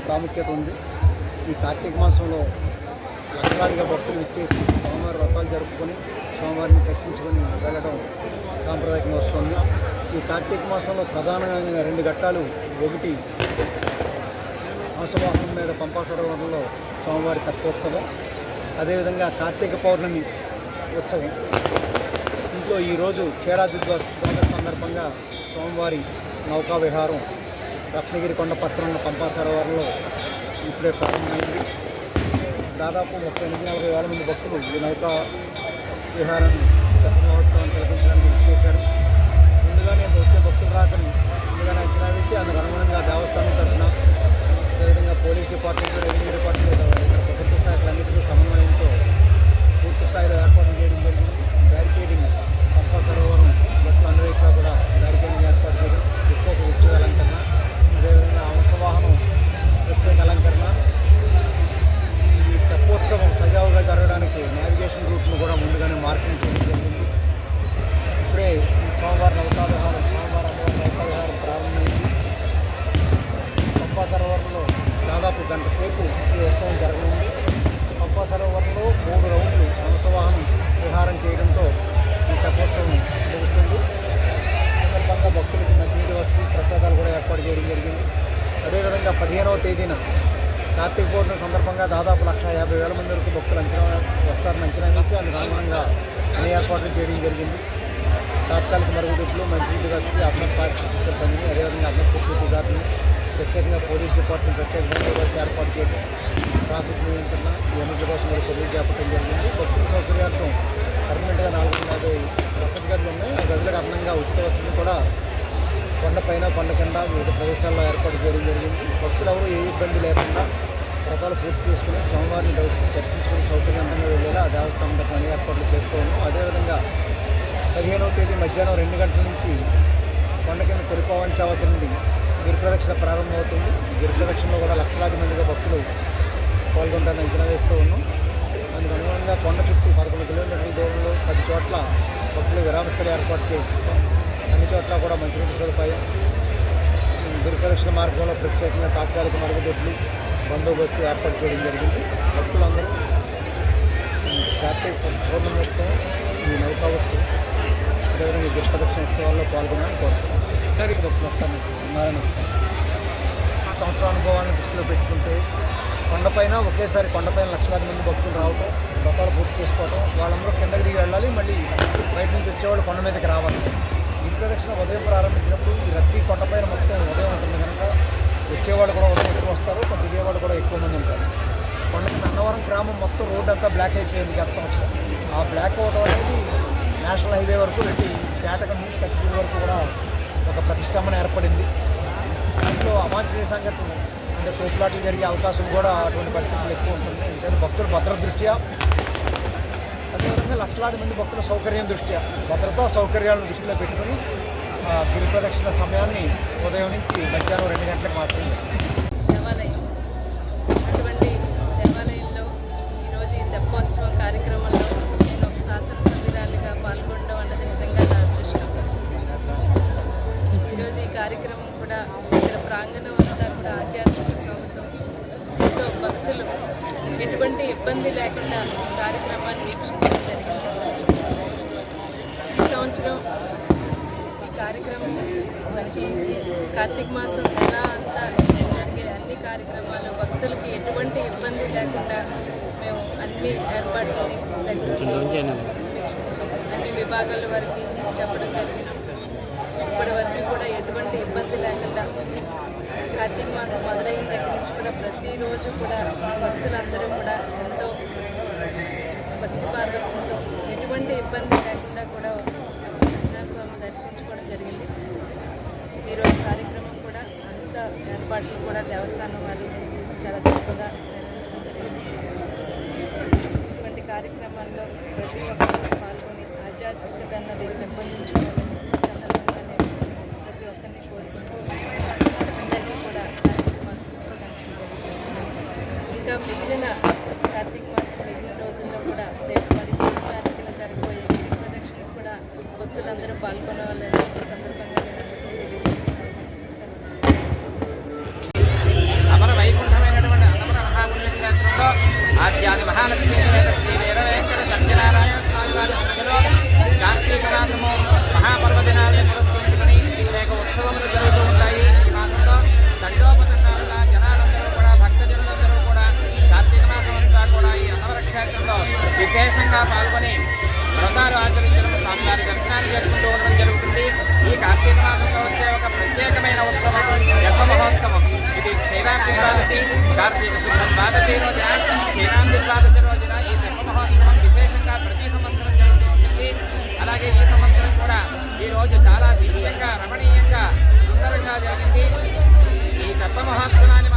ప్రాముఖ్యత ఉంది. ఈ కార్తీక మాసంలో లక్షలాదిగా భక్తులు ఇచ్చేసి స్వామివారి వ్రతాలు జరుపుకొని స్వామివారిని దర్శించుకొని వెళ్ళడం సాంప్రదాయంగా వస్తుంది. ఈ కార్తీక మాసంలో ప్రధానంగా 2 ఘట్టాలు. ఒకటి హంసవాహనం మీద పంపా సరోవరంలో స్వామివారి తెప్పోత్సవం, అదేవిధంగా కార్తీక పౌర్ణమి ఉత్సవం. ఇంట్లో ఈరోజు క్షీరాద్రి ద్వాదశి సందర్భంగా స్వామివారి నౌకా విహారం రత్నగిరి కొండ పక్కన ఉన్న పంపా సరోవరంలో ఇప్పుడే ప్రారంభమైంది. దాదాపు 38-40 వేల మంది భక్తులు ఈ నౌకా విహారాన్ని రత్న మహోత్సవాన్ని కల్పించడానికి చేశారు. ముందుగానే వచ్చే భక్తులు రాకని ముందుగానే అంచనా వేసి అందుకు అనుగుణంగా దేవస్థానం తరఫున, అదేవిధంగా పోలీస్ డిపార్ట్మెంట్, రెవెన్యూ డిపార్ట్మెంట్, ఇతర ప్రభుత్వ శాఖలన్నింటినీ సమన్వయంతో పూర్తి స్థాయిలో ఏర్పాటు చేయడం జరిగింది. బ్యారికేడింగ్ పంపా సరోవరం భక్తులు అన్వయిగా కూడా బ్యారికేడింగ్ ఏర్పాటు చేయడం, ప్రత్యేక ఉద్యోగ అలంకరణ, అదేవిధంగా హంసవాహనం ప్రత్యేక అలంకరణ, ఈ తెప్పోత్సవం సజావుగా జరగడానికి నావిగేషన్ రూట్ను కూడా ముందుగానే మార్కింగ్ చేయడం జరిగింది. ఇప్పుడే సోమవారం నౌకావిహారం ప్రారంభమైంది. పంపా సరోవరంలో దాదాపు గంట సేపు ఈ ఉత్సవం జరగనుంది. పంపా సరోవరంలో 3 రౌండ్లు హంసవాహనం విహారం చేయడంతో ఈ తెప్పోత్సవం ముగుస్తుంది. సందర్భంగా భక్తులకు మంచినీటి వసతి, ప్రసాదాలు కూడా ఏర్పాటు చేయడం జరిగింది. అదేవిధంగా 15వ తేదీన కార్తీక పౌర్ణమి సందర్భంగా దాదాపు 1,50,000 మంది వరకు భక్తులు వస్తారని అంచనా వేసి అందుకు అనుగుణంగా అన్ని ఏర్పాట్లు చేయడం జరిగింది. తాత్కాలిక మరుగుదొడ్లు, మంచినీటి వసతి, అదనపు పారిశుద్ధ్య సిబ్బందిని, అదేవిధంగా అదనపు సెక్యూరిటీ గార్డుని, ప్రత్యేకంగా పోలీస్ డిపార్ట్మెంట్ ప్రత్యేక బందోబస్తు ఏర్పాటు చేయడం, ట్రాఫిక్ నియంత్రణ ఇవన్నిటి కోసం కూడా చర్యలు చేపట్టడం జరిగింది. భక్తుల సౌకర్యార్థం పర్మనెంట్గా 450 వసతి గదులు ఉన్నాయి. ఆ గదులకు అదనంగా ఉచిత వసతిని కూడా కొండపైన, కొండ కింద వివిధ ప్రదేశాల్లో ఏర్పాటు చేయడం జరిగింది. భక్తులు ఎవరు ఏ ఇబ్బంది లేకుండా వ్రతాలు పూర్తి చేసుకుని స్వామివారిని దర్శించుకుని సౌకర్యవంతంగా వెళ్ళేలా ఆ దేవస్థానం తరఫున అన్ని ఏర్పాట్లు చేస్తూ ఉన్నాం. అదేవిధంగా 15వ తేదీ మధ్యాహ్నం 2 గంటల నుంచి కొండ కింద తొలిపవంచ వద్ద నుండి గిరి ప్రదక్షిణ ప్రారంభమవుతుంది. గిరి ప్రదక్షిణలో కూడా లక్షలాది మందిగా భక్తులు పాల్గొంటారని అంచనా వేస్తూ ఉన్నాం. అందుకు అనుగుణంగా కొండ చుట్టూ 11 కిలోమీటర్ల దూరంలో 10 చోట్ల భక్తులు విరామస్థలు ఏర్పాటు చేస్తున్నాం. అన్ని చోట్ల కూడా మంచినీటి సదుపాయం, గిరి ప్రదక్షిణ మార్గంలో ప్రత్యేకంగా తాత్కాలిక మరుగుదొడ్లు, బందోబస్తు ఏర్పాటు చేయడం జరిగింది. భక్తులందరూ కార్తీక పౌర్ణమోత్సవం, ఈ నౌకా ఉత్సవం, అదేవిధంగా గిరి ప్రదక్షిణ ఉత్సవాల్లో పాల్గొనాలని కోరుతున్నాం. సరే, భక్తులు వస్తాను సంవత్సరం అనుభవాన్ని దృష్టిలో పెట్టుకుంటే కొండపైన ఒకేసారి కొండపైన లక్షలాది మంది భక్తులు రావటం, వ్రతాలు పూర్తి చేసుకోవటం, వాళ్ళందరూ కిందకి దిగి వెళ్ళాలి, మళ్ళీ బయట నుంచి వచ్చేవాళ్ళు కొండ మీదకి రావాలి. గిరి ప్రదక్షిణ ఉదయం ప్రారంభించినప్పుడు ఈ రద్దీ కొండపైన మొత్తం ఉదయం ఉంటుంది కనుక వచ్చేవాళ్ళు కూడా ఉదయం ఎక్కువ వస్తారు, కొంత దిగేవాళ్ళు కూడా ఎక్కువ మంది ఉంటారు. కొండకి అన్నవరం గ్రామం మొత్తం రోడ్డు అంతా బ్లాక్ అయిపోయింది గత సంవత్సరం. ఆ బ్లాక్ అవడం అనేది నేషనల్ హైవే వరకు వెళ్ళి కేటక నుంచి కత్తిపూడి వరకు కూడా ఒక ప్రతిష్టంభన ఏర్పడింది. దాంట్లో అవాంఛనీయ సంఘటనలు అంటే తోపులాటలు జరిగే అవకాశం కూడా అటువంటి పరిస్థితులు ఎక్కువ ఉంటుంది. ఎందుకంటే భక్తుల భద్రత దృష్ట్యా, అదేవిధంగా లక్షలాది మంది భక్తుల సౌకర్యం దృష్ట్యా భద్రతా సౌకర్యాలను దృష్టిలో పెట్టుకుని గిరి ప్రదక్షిణ సమయాన్ని ఉదయం నుంచి మధ్యాహ్నం 2 గంటలకు మాత్రమే. దేవాలయం, అటువంటి దేవాలయంలో ఈరోజు ఈ తెప్పోత్సవం కార్యక్రమంలో నేను ఒక శాసనసభ్యురాలిగా పాల్గొనడం అన్నది నిజంగా నా అదృష్టం. ఈరోజు ఈ కార్యక్రమం కూడా ఇక్కడ ప్రాంగణం అంతా కూడా ఆధ్యాత్మిక స్వామితో ఎంతో భక్తులు ఎటువంటి ఇబ్బంది లేకుండా ఈ కార్యక్రమాన్ని వీక్షించడం జరిగింది. ఈ సంవత్సరం ఈ కార్యక్రమం మనకి కార్తీక మాసం నెల అంతా జరిగే అన్ని కార్యక్రమాలు భక్తులకి ఎటువంటి ఇబ్బంది లేకుండా మేము అన్ని ఏర్పాట్లని సమీక్షించి అన్ని విభాగాల వరకు చెప్పడం జరిగింది. ఇప్పటి వరకు కూడా ఎటువంటి ఇబ్బంది లేకుండా కార్తీక మాసం మొదలైన దగ్గర నుంచి కూడా ప్రతిరోజు కూడా భక్తులందరూ కూడా ఎంతో భక్తి పార్వశంతో ఎటువంటి ఇబ్బంది లేకుండా కూడా స్వామి దర్శించుకోవడం జరిగింది. ఈరోజు కార్యక్రమం కూడా అంత ఏర్పాట్లు కూడా దేవస్థానం వారు చాలా గొప్పగా నిర్వహించడం జరిగింది. ఇటువంటి కార్యక్రమాల్లో ప్రతి ఒక్కరూ పాల్గొని ఆధ్యాత్మికత అన్నది పెంపొందించుకోవాలని సందర్భంగా నేను ప్రతి ఒక్కరిని కోరుకుంటూ అందరికీ కూడా కార్తీక మాస శుభాకాంక్షలు తెలియజేస్తున్నాను. ఇంకా మిగిలిన కార్తీక మాసం మిగిలిన రోజుల్లో కూడా రేపు 13వ తారీఖున జరగబోయే గిరి ప్రదక్షిణ కూడా భక్తులందరూ పాల్గొనవాలని సందర్భంగా నేను అందరికీ తెలియజేస్తున్నాను. అమర వైకుంఠం ద్వాదశి రోజున శ్రీరాంతి ద్వాదశి రోజున ఈ తెప్ప మహోత్సవం విశేషంగా ప్రతి సంవత్సరం జరుగుతూ ఉంటుంది. అలాగే ఈ సంవత్సరం కూడా ఈ రోజు చాలా దివ్యంగా రమణీయంగా సుందరంగా జరిగింది. ఈ తెప్ప మహోత్సవాన్ని